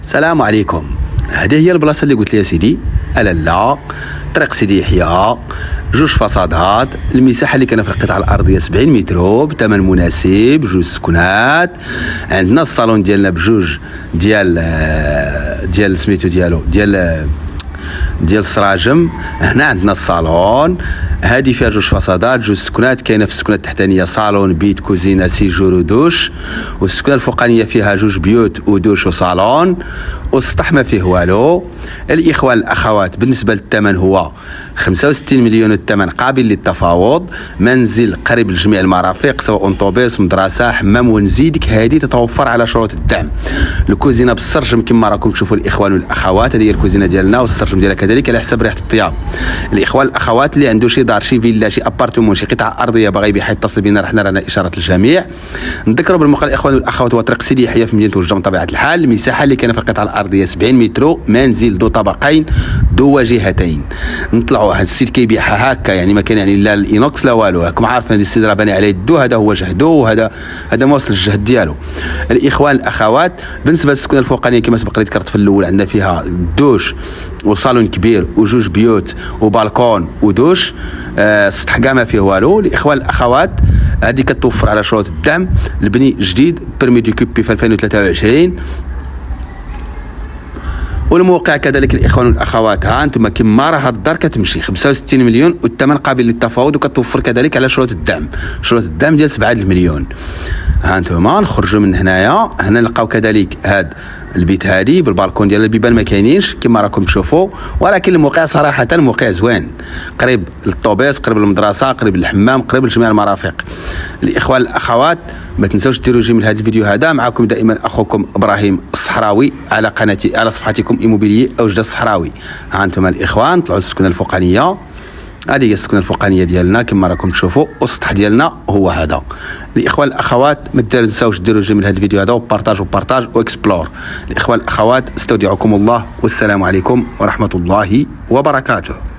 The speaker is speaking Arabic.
السلام عليكم. هذه هي البلاصه اللي قلت لي يا سيدي لا طريق سيدي يحيى، جوج فصادات، المساحه اللي كان في القطعه الارضيه 70 متر بثمن مناسب، جوج سكنات. عندنا الصالون ديالنا بجوج ديال سميتو ديال السراجم. هنا عندنا الصالون، هذه فيها جوج فصادات، جوج سكنات. كاينه في السكنه التحتانيه صالون، بيت، كوزينه، سيجور ودوش، والسكنه الفوقانيه فيها جوج بيوت ودوش وصالون، والسطح ما فيه والو. الاخوان الاخوات، بالنسبه للثمن هو 65 مليون، الثمن قابل للتفاوض. منزل قريب لجميع المرافق، سواء انطوبيس، مدرسه، حمام، ونزيدك هذه تتوفر على شروط الدعم. الكوزينه بالسرجم كما راكم تشوفوا الاخوان والاخوات، هذه هي الكوزينه ديالنا، والسرجم ديالها كذلك على حسب ريحه الطياب. الاخوان الاخوات اللي عنده شي دار، شي فيلا، شي ابارتمون، شي قطعه ارضيه باغي يبيع، يتصل بنا، حنا رانا اشاره للجميع. نذكروا بالموقع الاخوان والاخوات هو طريق سيدي يحيى في مدينه وجده بطبيعه الحال. المساحه اللي كاينه في القطعه الارضيه 70 متر، منزل ذو طبقين ذو واجهتين. نطلعوا هذا السيد كيبيعها هكا، يعني ما كان يعني لا الانوكس لا والو، راكم عارفين هذا السيد راه باني عليه الدو، هذا هو جهدو، وهذا ما وصل الجهد ديالو. الاخوان الاخوات، بالنسبه للسكنه الفوقانيه كما سبق لي ذكرت في الاول، عندنا فيها دوش وصالون كبير وجوج بيوت وبالكون ودوش، السطح كاع ما فيه والو. الاخوان الاخوات، هذه كتوفر على شروط الدعم. البني جديد، بيرمي دو كوبي في 2023. والموقع كذلك الاخوان والاخوات، ها انتم كما راه الدار كتمشي 65 مليون، والثمن قابل للتفاوض، وكتوفر كذلك على شروط الدعم. شروط الدعم ديال 7 المليون. ها انتم نخرجوا من هنايا، هنا نلقاو كذلك هاد البيت هادي بالبالكون ديال البيبان ما كاينينش كما راكم تشوفوا، ولكن الموقع صراحه موقع زوين، قريب للطوبيس، قريب للمدرسه، قريب للحمام، قريب لجميع المرافق. الاخوان الاخوات، ما تنساوش ديروا جيم لهذا الفيديو هذا. معكم دائما اخوكم ابراهيم الصحراوي على قناتي، على صفحتكم ايموبيليي اوجده الصحراوي. ها انتم الاخوان، طلعوا السكنه الفوقانيه، هذه هي السكنه الفوقانيه ديالنا كما راكم تشوفوا، والسطح ديالنا هو هذا. الاخوان الاخوات، ما تنساوش ديروا جيم لهذا الفيديو هذا، وبارطاج واكسبلور. الاخوان الاخوات، استودعكم الله، والسلام عليكم ورحمه الله وبركاته.